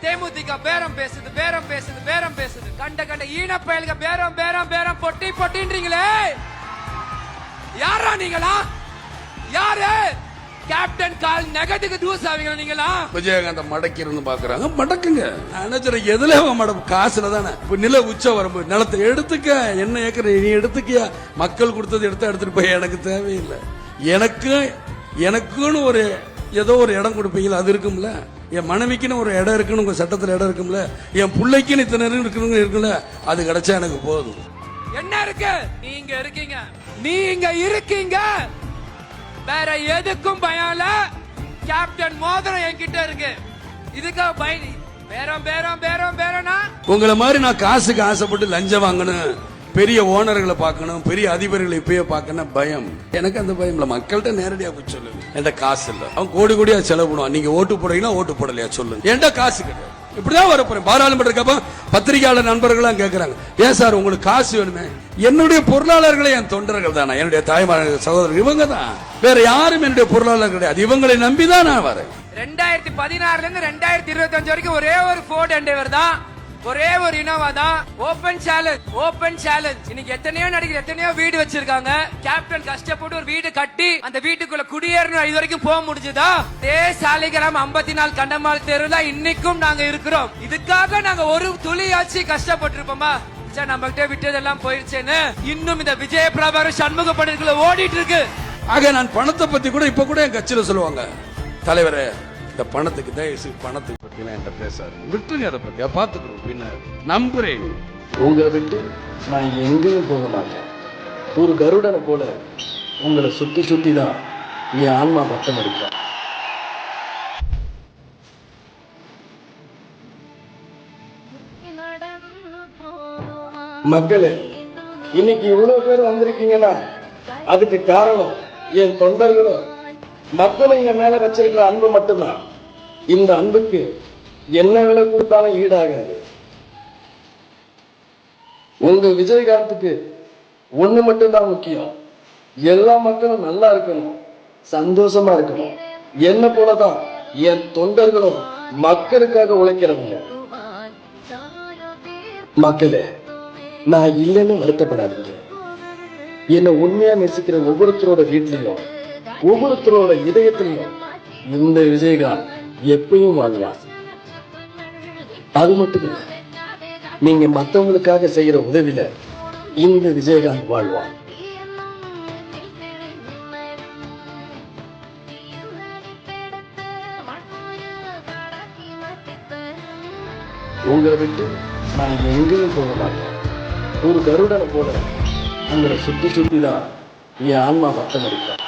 தேமுதிக பேரம் பேசுது பேரம் பேசுது பேரம் பேசுது கண்ட கண்ட ஈன பயலுக பேரம் பேரம் பேரம் பொட்டி பொட்டின்றீங்களே. யாரா நீங்களா? யாரு கேப்டன் கால் நெகட்டிவ் நியூஸ் ஆவீங்க நீங்களா? விஜயகாந்த மடக்கி இருந்து பாக்குறாங்க. மடக்குங்க. நான் நினைச்சேன் எதுல மடக்கு காசுல தானே. இப்ப நில உச்ச வரம்பு நிலத்தை எடுத்துக்க, என்ன ஏக்கர் நீ எடுத்துக்கியா, மக்கள் கொடுத்தது எடுத்துட்டு போய் எனக்கு தேவையில்லை. எனக்குன்னு ஒரு ஏதோ ஒரு இடம் கொடுப்பீங்களா? அது இருக்கும்ல. என் மனைவிக்குன்னு ஒரு இடம் இருக்குன்னு உங்க சட்டத்துல இடம் இருக்கும்ல. என் பிள்ளைக்குன்னு இத்தனை இருக்குல்ல, அது கிடைச்சா எனக்கு போதும். என்ன இருக்கு? நீங்க இருக்கீங்க, நீங்க இருக்கீங்க. வேற எதுக்கும் பயம் இல்ல. கேப்டன் மோதிரம் என்கிட்ட இருக்கு. இதுக்காக பயணி பேரம் பேரம் பேரம் பேரனா? உங்களை மாதிரி நான் காசுக்கு ஆசைப்பட்டு லஞ்சம் வாங்கணும், பெரிய ஓனர்களை பார்க்கணும், பெரிய அதிபர்களை இப்பயே பார்க்கணும் பயம். எனக்கு அந்த பயம் இல்ல. மக்கள்கிட்ட நேரடியா போய் சொல்லுங்க. என்கிட்ட காசு இல்ல. அவன் கோடி கோடியா செலவு பண்ணுவான். நீங்க ஓட்டு போடுறீங்களா ஓட்டு போடலையா சொல்லுங்க. என்கிட்ட காசு கிடையாது. இப்படிதான் வரப்போறேன். பாராளுமன்ற பத்திரிகையாளர் நண்பர்கள் கேட்கிறாங்க, ஏன் சார் உங்களுக்கு காசு வேணுமே? என்னுடைய பொருளாளர்களே என் தொண்டர்கள் தானே, என்னுடைய தாய்மார்கள் சகோதரர்கள் இவங்க தான். வேற யாரும் என்னுடைய பொருளாளர் கிடையாது. இவங்களை நம்பிதான் நான் வரேன். 2016 இருந்து 2025 வரைக்கும் ஒரே ஒரு ஃபோர்ட் எண்டேவர் தான், ஒரே ஒரு இனோவா தான். Open challenge. இன்னைக்கு எத்தனையோ நடிகர் எத்தனையோ வீடு வச்சிருக்காங்க. கேப்டன் கஷ்டப்பட்டு ஒரு வீடு கட்டி அந்த வீட்டுக்குள்ள குடியேறணும் இது வரைக்கும் போக முடிஞ்சதா? சாலிகிராம் 54 கண்டமால் தெருல இன்னைக்கும் நாங்க இருக்கிறோம். இதுக்காக நாங்க ஒரு துளியாச்சு கஷ்டப்பட்டு இருப்போமா? நம்ம கிட்ட விட்டதெல்லாம் போயிருச்சேன்னு இன்னும் இந்த விஜய பிரபாகர் சண்முக படத்துல ஓடிட்டு இருக்கு. ஆக நான் பணத்தை பத்தி கூட இப்ப கூட என் கட்சியில சொல்லுவாங்க, தலைவரே இந்த பணத்துக்கு தயவுசு பணத்துக்கு பத்தி என்கிட்ட பேசாரு, விட்டுருங்க, அதை பத்தி பாத்துக்கிறோம். பின்ன நம்புறேன். உங்களை விட்டு நான் எங்கேயும் போக மாட்டேன். ஒரு கருடனை போல உங்களை சுத்தி சுத்தி தான் என் ஆன்மா பட்டம் அடிப்பேன். மக்களே, இன்னைக்கு இவ்வளவு பேர் வந்திருக்கீங்கன்னா அதுக்கு காரணம் என் தொண்டர்களும் மக்களும் எங்க மேல வச்சிருக்கிற அன்பு மட்டும்தான். இந்த அன்புக்கு என்ன விலை கொடுத்தாலும் ஈடாகாது. உங்க விஜயகாந்துக்கு ஒண்ணு மட்டும்தான் முக்கியம், எல்லா மக்களும் நல்லா இருக்கணும், சந்தோஷமா இருக்கணும். என்ன போலதான் என் தொண்டர்களும் மக்களுக்காக உழைக்கிறவங்க. மக்களே, நான் இல்லைன்னு வருத்தப்படாதீங்க. என்னை உண்மையா நேசிக்கிற ஒவ்வொருத்தரோட வீட்லயும் ஒவ்வொருத்தரோட இதயத்திலையும் இந்த விஜயகாந்த் எப்பயும் வாழ்வான். அது மட்டும் இல்ல, நீங்க மற்றவங்களுக்காக செய்யற உதவியில இந்த விஜயகாந்த் வாழ்வான். உங்களை விட்டு நான் எங்கேயும் போக மாட்டேன். ஒரு கருடனை போல உங்களை சுத்தி சுத்தி தான் என் ஆன்மா பட்டம் அடிப்பேன்.